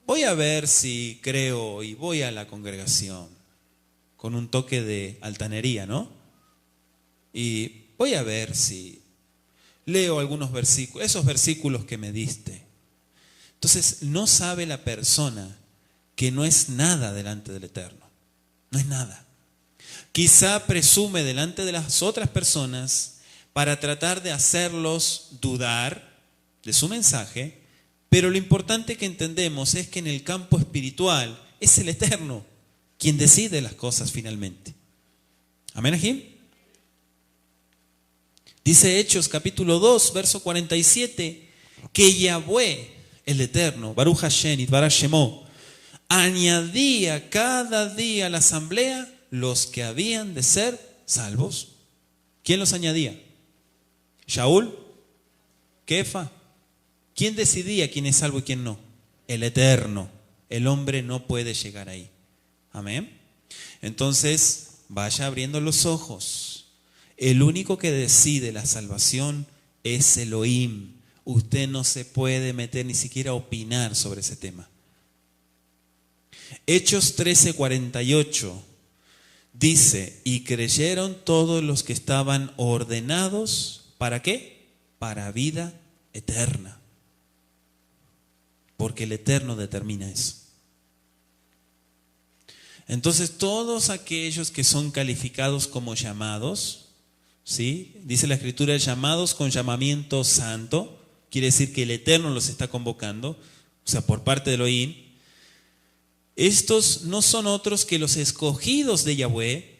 voy a ver si creo y voy a la congregación, con un toque de altanería, ¿no? Y voy a ver si leo algunos versículos, esos versículos que me diste. Entonces, no sabe la persona que no es nada delante del Eterno. No es nada. Quizá presume delante de las otras personas para tratar de hacerlos dudar de su mensaje, pero lo importante que entendemos es que en el campo espiritual es el Eterno quien decide las cosas finalmente. ¿Amén, Ajim? Dice Hechos capítulo 2, verso 47, que Yahweh, el Eterno, Baruch Hashem, Yitbaraj Shemo, añadía cada día a la asamblea los que habían de ser salvos. ¿Quién los añadía? ¿Shaul? ¿Kefa? ¿Quién decidía quién es salvo y quién no? El Eterno. El hombre no puede llegar ahí. Amén. Entonces, vaya abriendo los ojos. El único que decide la salvación es Elohim. Usted no se puede meter ni siquiera a opinar sobre ese tema. Hechos 13:48 dice, y creyeron todos los que estaban ordenados, ¿para qué? Para vida eterna. Porque el Eterno determina eso. Entonces todos aquellos que son calificados como llamados, ¿sí? Dice la Escritura, llamados con llamamiento santo, quiere decir que el Eterno los está convocando, o sea, por parte de Elohim. Estos no son otros que los escogidos de Yahweh,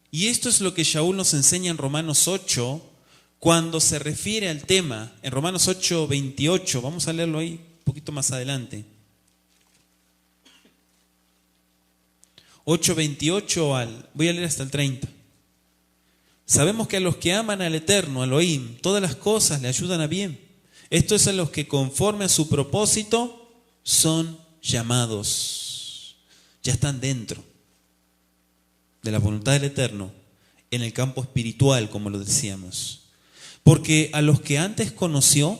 y esto es lo que Shaul nos enseña en Romanos 8, cuando se refiere al tema, en Romanos 8:28, vamos a leerlo ahí un poquito más adelante. 8:28 voy a leer hasta el 30. Sabemos que a los que aman al Eterno, a Elohim, todas las cosas le ayudan a bien. Esto es a los que conforme a su propósito son llamados. Ya están dentro de la voluntad del Eterno, en el campo espiritual, como lo decíamos. Porque a los que antes conoció,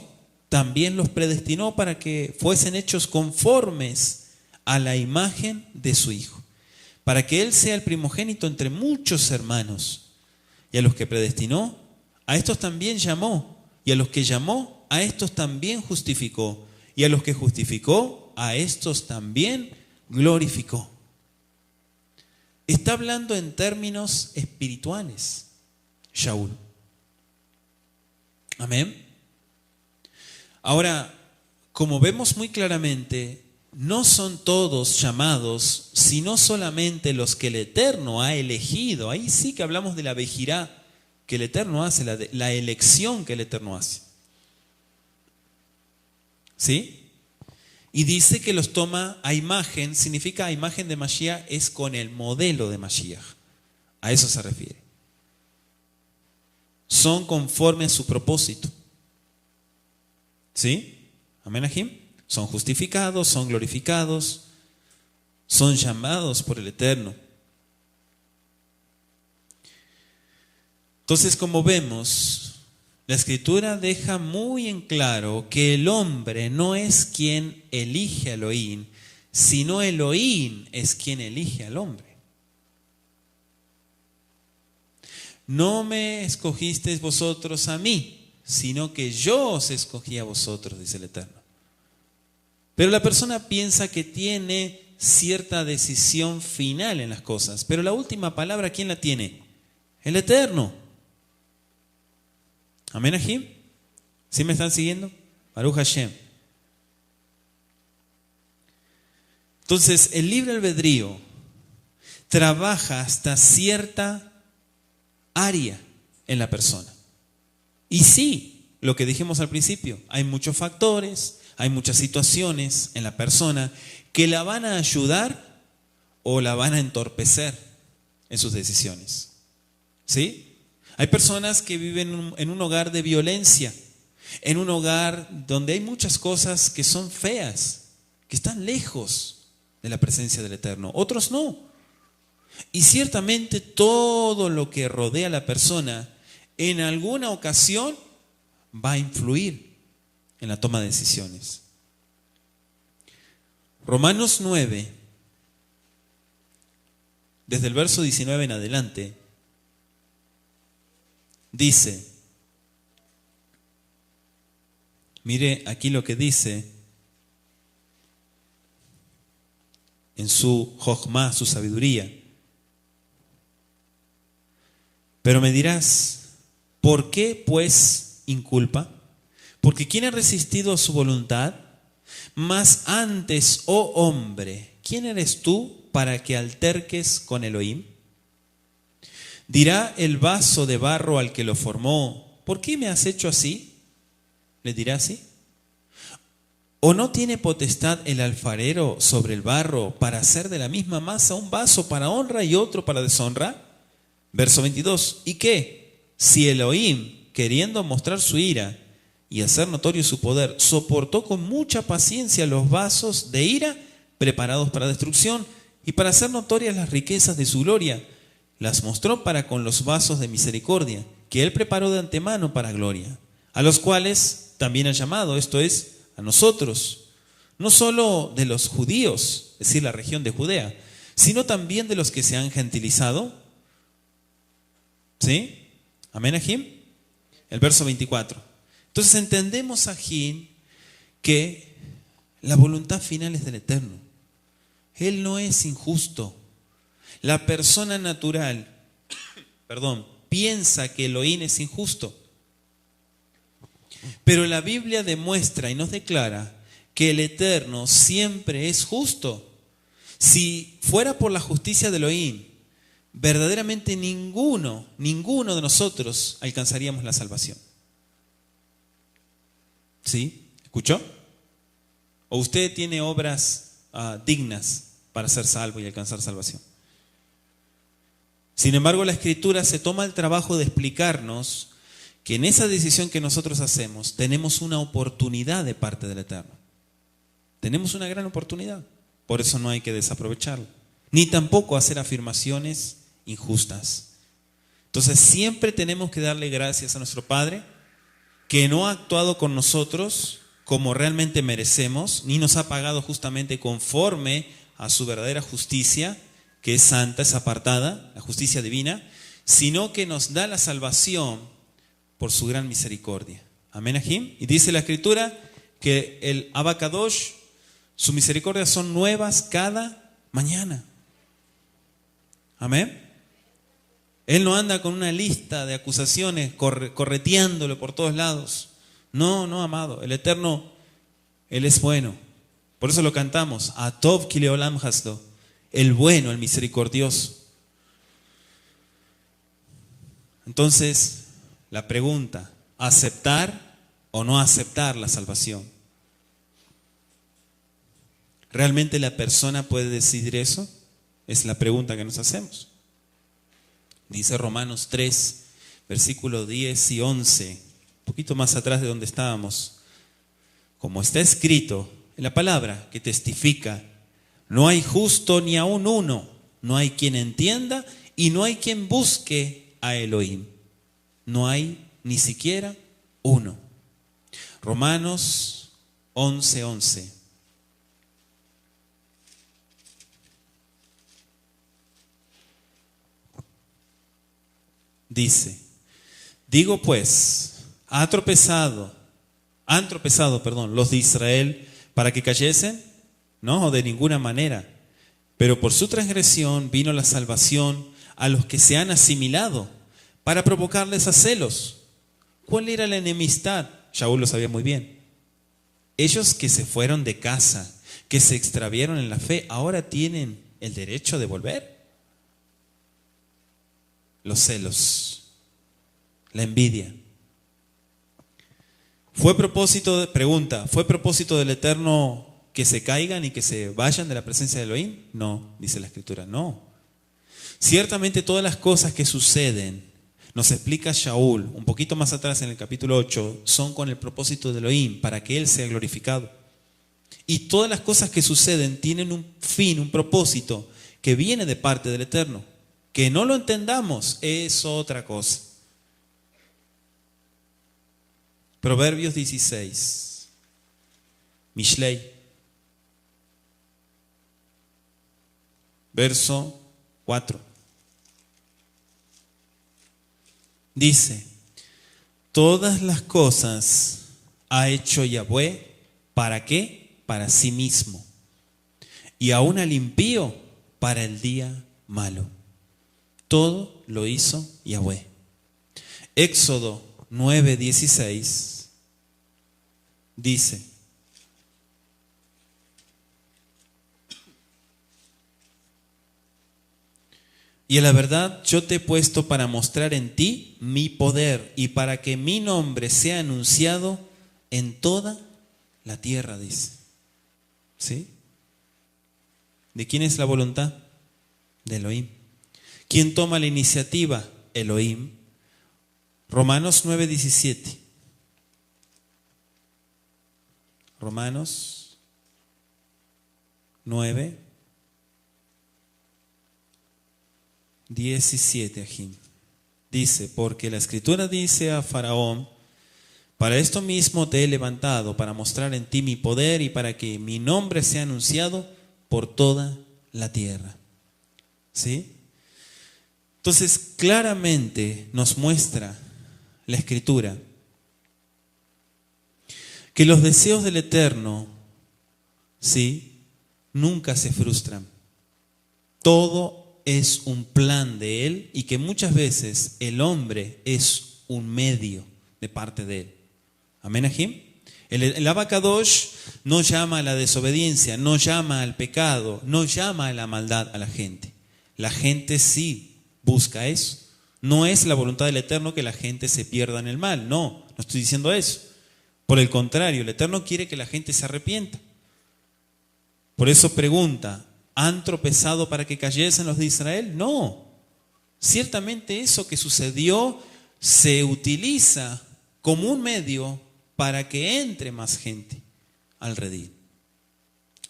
también los predestinó para que fuesen hechos conformes a la imagen de su Hijo, para que Él sea el primogénito entre muchos hermanos. Y a los que predestinó, a estos también llamó. Y a los que llamó, a estos también justificó. Y a los que justificó, a estos también glorificó. Está hablando en términos espirituales, Shaul. Amén. Ahora, como vemos muy claramente, no son todos llamados, sino solamente los que el Eterno ha elegido. Ahí sí que hablamos de la vejirá que el Eterno hace, la elección que el Eterno hace. ¿Sí? Y dice que los toma a imagen, significa a imagen de Mashiach, es con el modelo de Mashiach. A eso se refiere. Son conforme a su propósito. ¿Sí? Amén, Ajim. Son justificados, son glorificados, son llamados por el Eterno. Entonces, como vemos, la Escritura deja muy en claro que el hombre no es quien elige a Elohim, sino Elohim es quien elige al hombre. No me escogisteis vosotros a mí, sino que yo os escogí a vosotros, dice el Eterno. Pero la persona piensa que tiene cierta decisión final en las cosas. Pero la última palabra, ¿quién la tiene? El Eterno. Amén, Ajim. ¿Sí me están siguiendo? Baruch Hashem. Entonces, el libre albedrío trabaja hasta cierta área en la persona. Y sí, lo que dijimos al principio, hay muchos factores, hay muchas situaciones en la persona que la van a ayudar o la van a entorpecer en sus decisiones. ¿Sí? Hay personas que viven en un hogar de violencia, en un hogar donde hay muchas cosas que son feas, que están lejos de la presencia del Eterno. Otros no. Y ciertamente todo lo que rodea a la persona en alguna ocasión va a influir en la toma de decisiones. Romanos 9, desde el verso 19 en adelante, dice: Mire aquí lo que dice en su Jochma, su sabiduría. Pero me dirás, ¿por qué pues inculpa? Porque ¿quién ha resistido a su voluntad? Mas antes, oh hombre, ¿quién eres tú para que alterques con Elohim? Dirá el vaso de barro al que lo formó, ¿por qué me has hecho así? ¿Le dirá así? ¿O no tiene potestad el alfarero sobre el barro para hacer de la misma masa un vaso para honra y otro para deshonra? Verso 22. ¿Y qué? Si Elohim, queriendo mostrar su ira y hacer notorio su poder, soportó con mucha paciencia los vasos de ira preparados para destrucción y para hacer notorias las riquezas de su gloria, las mostró para con los vasos de misericordia, que él preparó de antemano para gloria, a los cuales también ha llamado, esto es, a nosotros, no solo de los judíos, es decir, la región de Judea, sino también de los que se han gentilizado. ¿Sí? Amén, Ajim. El verso 24. Entonces entendemos, Ajim, que la voluntad final es del Eterno. Él no es injusto. La persona natural, piensa que Elohim es injusto. Pero la Biblia demuestra y nos declara que el Eterno siempre es justo. Si fuera por la justicia de Elohim, verdaderamente ninguno de nosotros alcanzaríamos la salvación. ¿Sí? ¿Escuchó? ¿O usted tiene obras dignas para ser salvo y alcanzar salvación? Sin embargo, la Escritura se toma el trabajo de explicarnos que en esa decisión que nosotros hacemos tenemos una oportunidad de parte del Eterno. Tenemos una gran oportunidad. Por eso no hay que desaprovecharla. Ni tampoco hacer afirmaciones injustas. Entonces siempre tenemos que darle gracias a nuestro Padre, que no ha actuado con nosotros como realmente merecemos, ni nos ha pagado justamente conforme a su verdadera justicia, que es santa, es apartada, la justicia divina, sino que nos da la salvación por su gran misericordia. Amén, Ajim. Y dice la Escritura que el Abacadosh, sus misericordias son nuevas cada mañana. Amén. Él no anda con una lista de acusaciones correteándolo por todos lados. No, amado. El Eterno, Él es bueno. Por eso lo cantamos. Atov kileolam haslo. El bueno, el misericordioso. Entonces, la pregunta, ¿aceptar o no aceptar la salvación? ¿Realmente la persona puede decidir eso? Es la pregunta que nos hacemos. Dice Romanos 3, versículos 10 y 11, un poquito más atrás de donde estábamos. Como está escrito en la palabra que testifica, no hay justo ni aun uno, no hay quien entienda y no hay quien busque a Elohim. No hay ni siquiera uno. Romanos 11:11. Dice, digo pues, han tropezado, los de Israel para que cayesen, no, de ninguna manera, pero por su transgresión vino la salvación a los que se han asimilado para provocarles a celos. ¿Cuál era la enemistad? Shaul lo sabía muy bien. Ellos que se fueron de casa, que se extraviaron en la fe, ahora tienen el derecho de volver. Los celos, la envidia. ¿Fue propósito del Eterno que se caigan y que se vayan de la presencia de Elohim? No, dice la Escritura, no. Ciertamente todas las cosas que suceden, nos explica Shaul, un poquito más atrás en el capítulo 8, son con el propósito de Elohim, para que Él sea glorificado. Y todas las cosas que suceden tienen un fin, un propósito, que viene de parte del Eterno. Que no lo entendamos es otra cosa. Proverbios 16. Mishlei. Verso 4. Dice, todas las cosas ha hecho Yahweh, ¿para qué? Para sí mismo. Y aún al impío, para el día malo. Todo lo hizo Yahweh. Éxodo 9:16 dice: y a la verdad yo te he puesto para mostrar en ti mi poder y para que mi nombre sea anunciado en toda la tierra, dice. ¿Sí? ¿De quién es la voluntad? De Elohim. ¿Quién toma la iniciativa? Elohim. Romanos 9:17. Romanos 9:17. Ajim. Dice: porque la Escritura dice a Faraón: para esto mismo te he levantado, para mostrar en ti mi poder y para que mi nombre sea anunciado por toda la tierra. ¿Sí? Entonces, claramente nos muestra la Escritura que los deseos del Eterno, ¿sí?, nunca se frustran. Todo es un plan de Él y que muchas veces el hombre es un medio de parte de Él. Amén, Ajim. El Abacadosh no llama a la desobediencia, no llama al pecado, no llama a la maldad a la gente. La gente sí busca eso. No es la voluntad del Eterno que la gente se pierda en el mal. No estoy diciendo eso. Por el contrario, el Eterno quiere que la gente se arrepienta. Por eso pregunta: ¿han tropezado para que cayesen los de Israel? No. Ciertamente eso que sucedió se utiliza como un medio para que entre más gente al redil.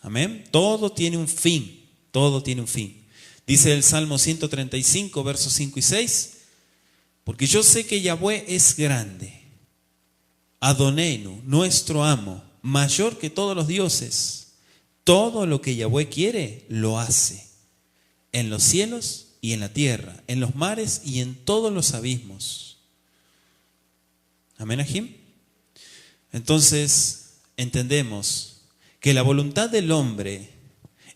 Amén. Todo tiene un fin. Todo tiene un fin. Dice el Salmo 135, versos 5 y 6. Porque yo sé que Yahweh es grande, Adonenu, nuestro amo, mayor que todos los dioses. Todo lo que Yahweh quiere, lo hace. En los cielos y en la tierra, en los mares y en todos los abismos. Amén, Ajim. Entonces, entendemos que la voluntad del hombre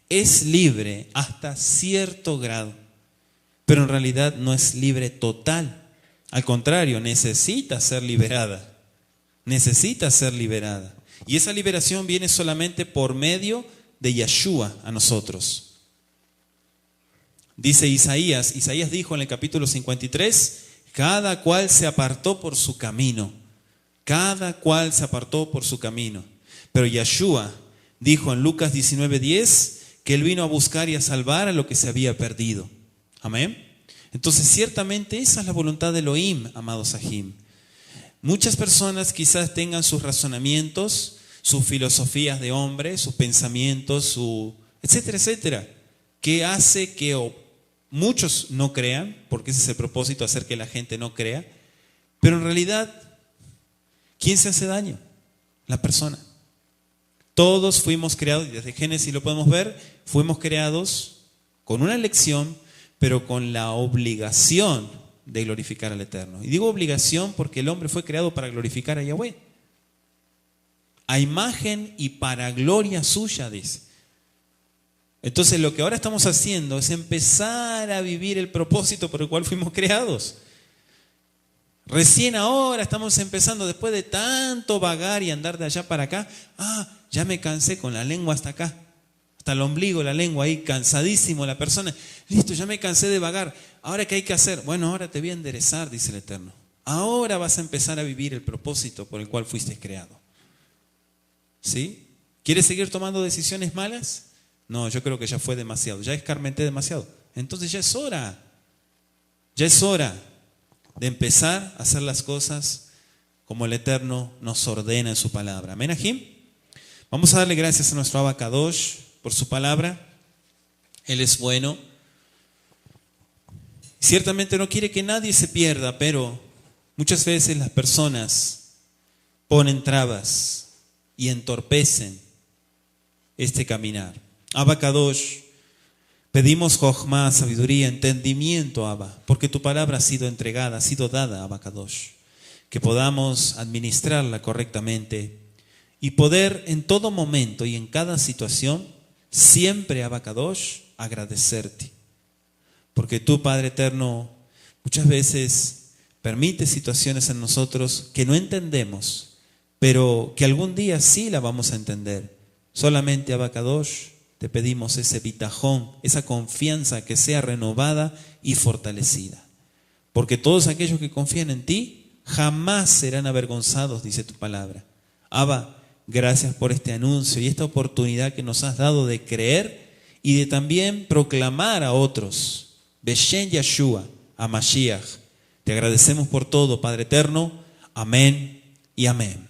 es libre hasta cierto grado, pero en realidad no es libre total. Al contrario, necesita ser liberada. Necesita ser liberada. Y esa liberación viene solamente por medio de Yeshua a nosotros. Dice Isaías dijo en el capítulo 53, cada cual se apartó por su camino. Cada cual se apartó por su camino. Pero Yeshua dijo en Lucas 19:10 que Él vino a buscar y a salvar a lo que se había perdido. Amén. Entonces, ciertamente esa es la voluntad de Elohim, amados Ajim. Muchas personas quizás tengan sus razonamientos, sus filosofías de hombre, sus pensamientos, etcétera, etcétera, que hace que muchos no crean, porque ese es el propósito, hacer que la gente no crea. Pero en realidad, ¿quién se hace daño? La persona. Todos fuimos creados, y desde Génesis lo podemos ver, fuimos creados con una elección, pero con la obligación de glorificar al Eterno. Y digo obligación porque el hombre fue creado para glorificar a Yahweh. A imagen y para gloria suya, dice. Entonces lo que ahora estamos haciendo es empezar a vivir el propósito por el cual fuimos creados. Recién ahora estamos empezando, después de tanto vagar y andar de allá para acá. Ya me cansé con la lengua hasta acá. Hasta el ombligo, la lengua ahí, cansadísimo la persona. Listo, ya me cansé de vagar. ¿Ahora qué hay que hacer? Bueno, ahora te voy a enderezar, dice el Eterno. Ahora vas a empezar a vivir el propósito por el cual fuiste creado. ¿Sí? ¿Quieres seguir tomando decisiones malas? No, yo creo que ya fue demasiado. Ya escarmenté demasiado. Entonces ya es hora. Ya es hora de empezar a hacer las cosas como el Eterno nos ordena en su palabra. Amén, Ajim. Vamos a darle gracias a nuestro Abacadosh por su palabra. Él es bueno. Ciertamente no quiere que nadie se pierda, pero muchas veces las personas ponen trabas y entorpecen este caminar. Abacadosh, pedimos Jochma, sabiduría, entendimiento, Abba, porque tu palabra ha sido entregada, ha sido dada, Abacadosh. que podamos administrarla correctamente y poder en todo momento y en cada situación siempre, Abacadosh, agradecerte. Porque tú, Padre eterno, muchas veces permites situaciones en nosotros que no entendemos, pero que algún día sí la vamos a entender. Solamente, Abacadosh, te pedimos ese bitajón, esa confianza que sea renovada y fortalecida. Porque todos aquellos que confían en ti jamás serán avergonzados, dice tu palabra. Abba, gracias por este anuncio y esta oportunidad que nos has dado de creer y de también proclamar a otros. Beshen Yeshua, a Mashiach. Te agradecemos por todo, Padre eterno. Amén y amén.